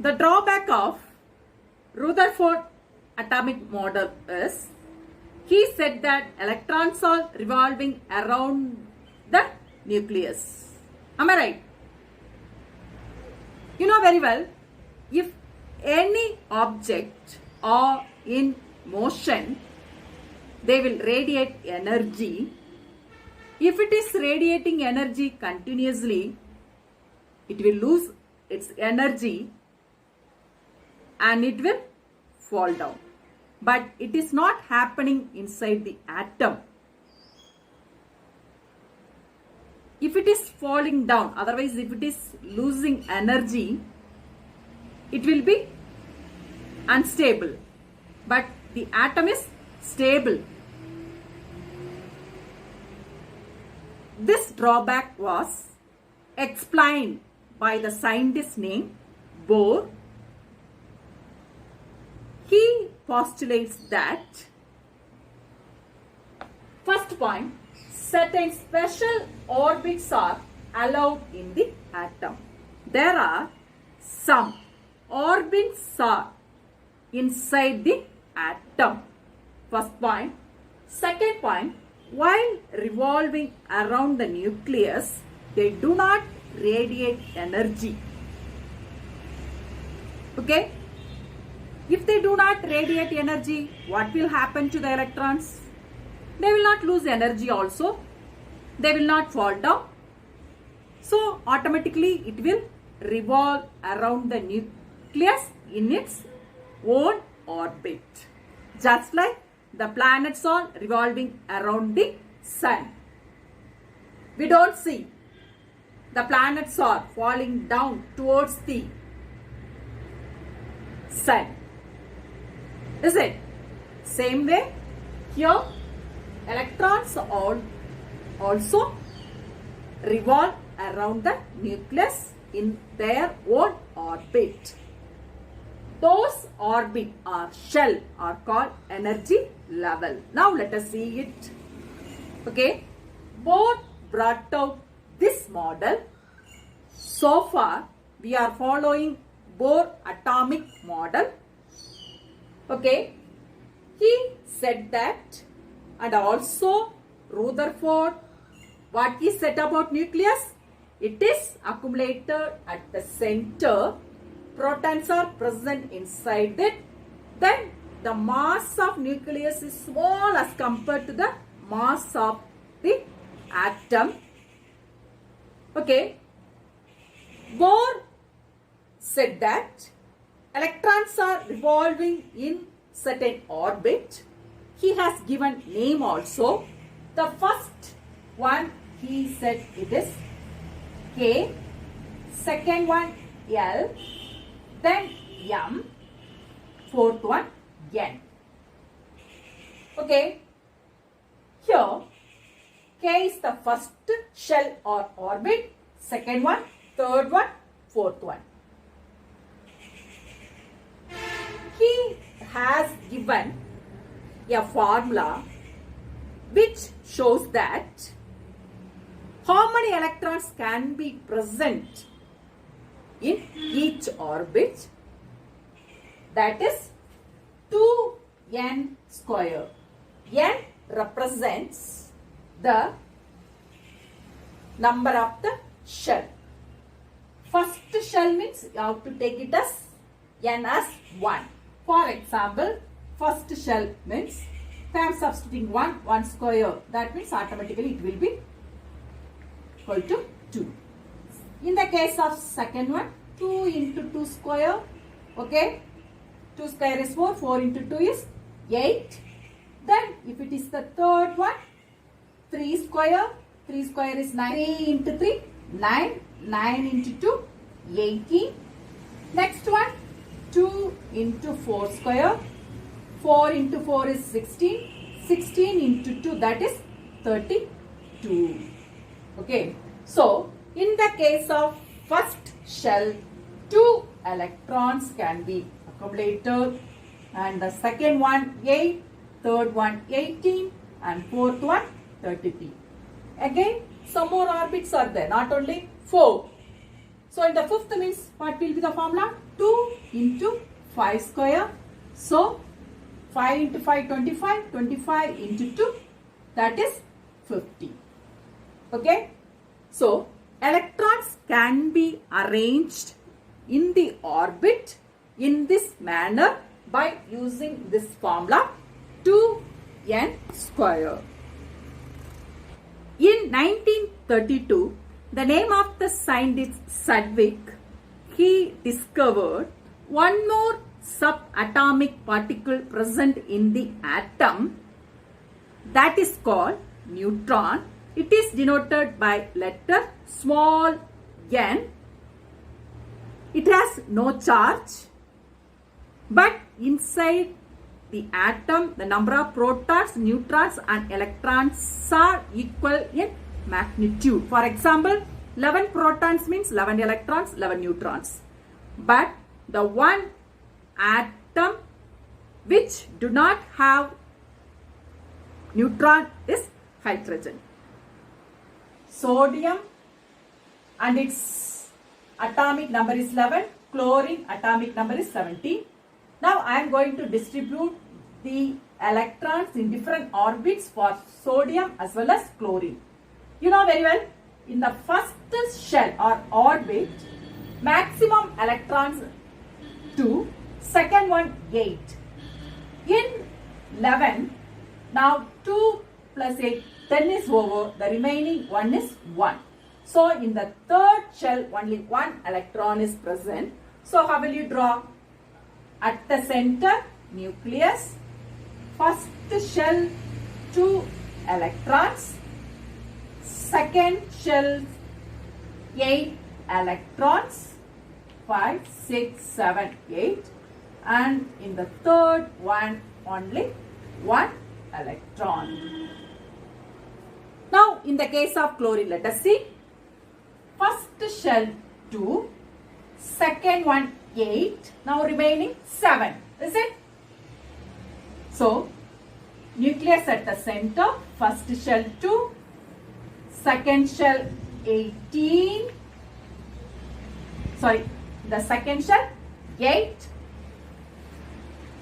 The drawback of Rutherford atomic model is he said that electrons are revolving around the nucleus. Am I right? You know very well, if any object are in motion, they will radiate energy. If it is radiating energy continuously, it will lose its energy and it will fall down. But it is not happening inside the atom. If it is falling down, otherwise if it is losing energy, it will be unstable. But the atom is stable. This drawback was explained by the scientist named Bohr. He postulates that, first point, certain special orbits are allowed in the atom. There are some orbits are inside the atom. First point. Second point, while revolving around the nucleus, they do not radiate energy. Okay? If they do not radiate energy, what will happen to the electrons? They will not lose energy also. They will not fall down. So, automatically it will revolve around the nucleus in its own orbit. Just like the planets are revolving around the sun. We don't see the planets are falling down towards the sun. Is it? Same way, here electrons also revolve around the nucleus in their own orbit. Those orbit or shell are called energy level. Now let us see it. Okay. Bohr brought out this model. So far we are following Bohr atomic model. Okay. He said that, and also Rutherford, what he said about nucleus? It is accumulated at the center. Protons are present inside it. Then the mass of nucleus is small as compared to the mass of the atom. Okay. Bohr said that electrons are revolving in certain orbit. He has given name also. The first one he said it is K. Second one L. Then M, fourth one N. Okay, here K is the first shell or orbit, second one, third one, fourth one. He has given a formula which shows that how many electrons can be present in each orbit. That is 2n square. N represents the number of the shell. First shell means you have to take it as n as 1. For example, first shell means if I am substituting 1 square, that means automatically it will be equal to 2. In the case of second one, 2 into 2 square, okay, 2 square is 4, 4 into 2 is 8. Then if it is the third one, 3 square is 9, 3 into 3, 9, 9 into 2, 18. Next one, 2 into 4 square, 4 into 4 is 16, 16 into 2 that is 32. Okay, so in the case of first shell, 2 electrons can be accumulated, and the second one 8, third one 18, and fourth one 33. Again, some more orbits are there, not only 4. So in the fifth means what will be the formula? 2 into 5 square. So 5 into 5, 25. 25 into 2, that is 50. Okay. So electrons can be arranged in the orbit in this manner by using this formula 2n square. In 1932, the name of the scientist Sedgwick, he discovered one more subatomic particle present in the atom, that is called neutron. It is denoted by letter small n. It has no charge, but inside the atom, the number of protons, neutrons and electrons are equal in magnitude. For example, 11 protons means 11 electrons, 11 neutrons. But the one atom which do not have neutron is hydrogen. Sodium and its atomic number is 11. Chlorine atomic number is 17. Now I am going to distribute the electrons in different orbits for sodium as well as chlorine. You know very well, in the first shell or orbit, maximum electrons 2, second one 8. In 11, now 2 plus 8, 10 is over, the remaining one is 1. So in the third shell, only one electron is present. So how will you draw? At the center, nucleus, first shell 2 electrons, second shell 8 electrons, 5, 6, 7, 8, and in the third one only 1 electron. Now in the case of chlorine, let us see. First shell 2, second one 8, now remaining 7, is it? So nucleus at the center, first shell 2, second shell 18, sorry, the second shell 8,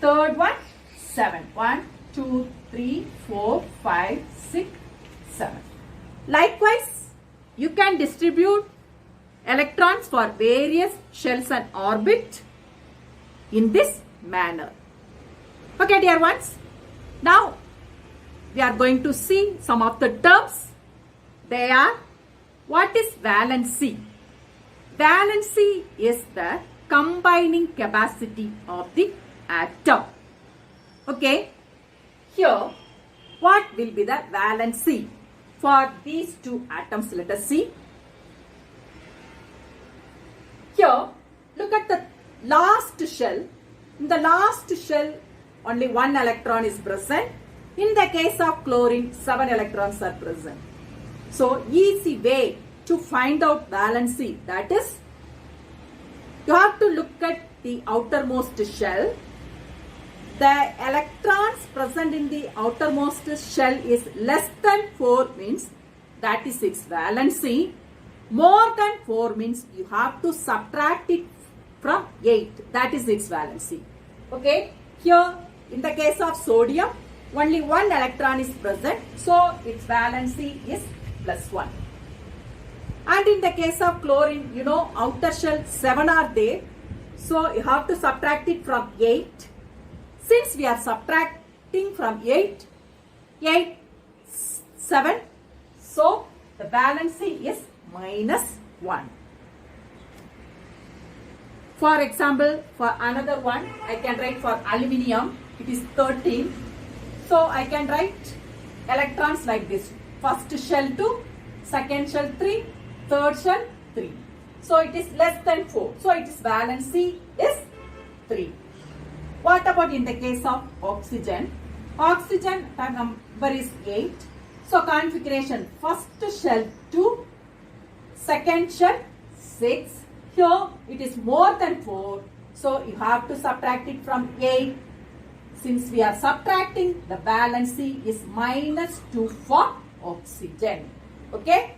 third one 7, 1, 2, 3, 4, 5, 6, 7. Likewise, you can distribute electrons for various shells and orbit in this manner. Okay, dear ones. Now, we are going to see some of the terms. They are, what is valency? Valency is the combining capacity of the atom. Okay, here, what will be the valency for these two atoms? Let us see. Here, look at the last shell. In the last shell, only one electron is present. In the case of chlorine, 7 electrons are present. So, easy way to find out valency, that is, you have to look at the outermost shell. The electrons present in the outermost shell is less than 4, means that is its valency. More than 4 means you have to subtract it from 8. That is its valency. Okay. Here, in the case of sodium, only one electron is present. So, its valency is +1. And in the case of chlorine, you know, outer shell 7 are there. So, you have to subtract it from 8. Since we are subtracting from 8, 8, 7. So, the valency is -1. For example, for another one, I can write for aluminium, it is 13. So, I can write electrons like this. First shell 2, second shell 3, third shell 3. So, it is less than 4. So, its valency is 3. What about in the case of oxygen? Oxygen number is 8. So, configuration, first shell 2, second shell 6. Here it is more than 4. So, you have to subtract it from 8. Since we are subtracting, the valency is -2 for oxygen. Okay.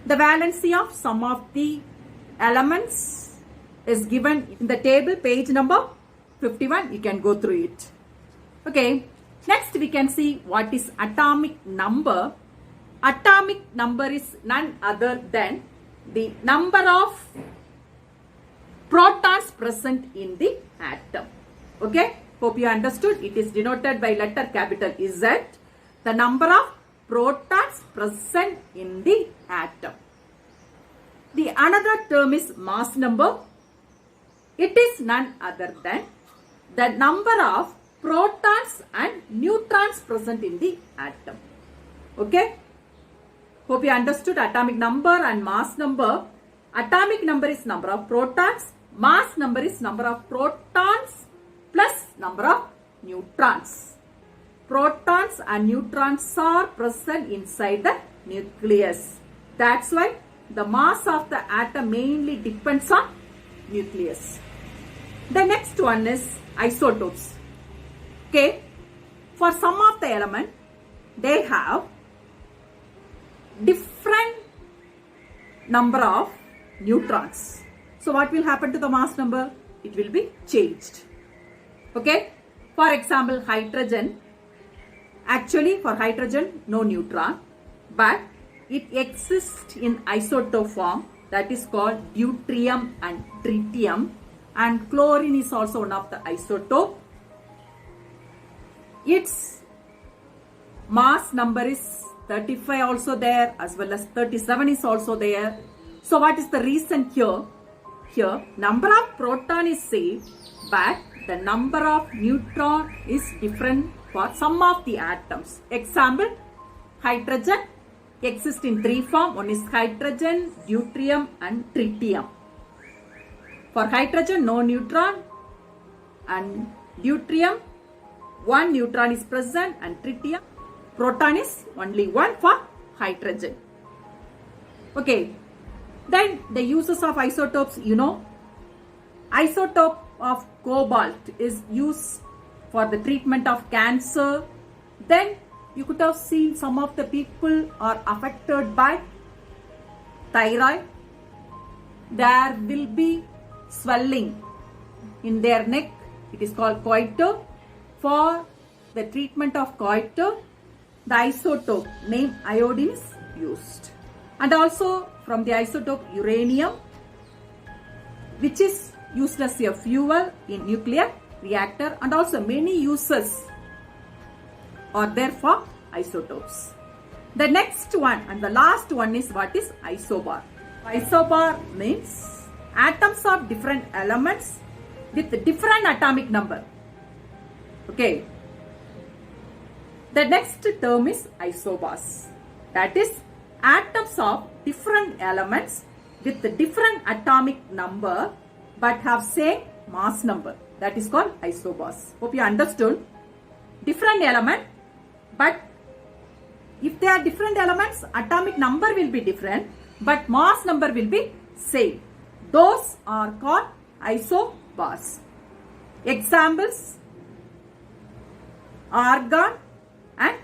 The valency of some of the elements is given in the table, page number 51. You can go through it. Okay. Next we can see what is atomic number. Atomic number is none other than the number of protons present in the atom. Okay. Hope you understood. It is denoted by letter capital Z. The number of protons present in the atom. The another term is mass number. It is none other than the number of protons and neutrons present in the atom. Okay. Hope you understood atomic number and mass number. Atomic number is number of protons. Mass number is number of protons plus number of neutrons. Protons and neutrons are present inside the nucleus. That's why the mass of the atom mainly depends on nucleus. The next one is isotopes. Okay. For some of the element, they have different number of neutrons. So what will happen to the mass number? It will be changed. Okay. For example, hydrogen. Actually, for hydrogen, no neutron, but it exists in isotope form, that is called deuterium and tritium, and chlorine is also one of the isotope. Its mass number is 35 also there, as well as 37 is also there. So what is the reason here? Here, number of proton is same, but the number of neutron is different for some of the atoms. Example, hydrogen exists in three forms. One is hydrogen, deuterium and tritium. For hydrogen, no neutron, and deuterium, one neutron is present, and tritium, proton is only one for hydrogen. Okay. Then the uses of isotopes, isotope of cobalt is used for the treatment of cancer. Then you could have seen some of the people are affected by thyroid. There will be swelling in their neck. It is called coitus. For the treatment of coitus, the isotope named iodine is used. And also from the isotope uranium, which is used as a fuel in nuclear reactor, and also many uses are there for isotopes. The next one and the last one is what is isobar. Isobar means atoms of different elements with different atomic number. Okay. The next term is isobars. That is atoms of different elements with different atomic number but have same mass number. That is called isobars. Hope you understood. Different element, but if they are different elements, atomic number will be different, but mass number will be same. Those are called isobars. Examples: argon and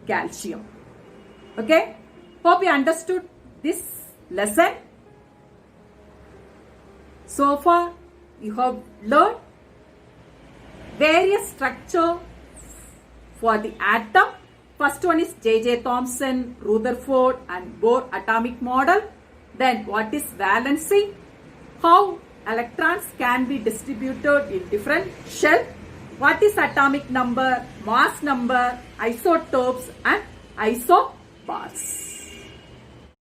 calcium. Okay. Hope you understood this lesson. So far, you have learned various structure for the atom. First one is J.J. Thomson, Rutherford and Bohr atomic model. Then what is valency? How electrons can be distributed in different shell. What is atomic number, mass number, isotopes and isobars.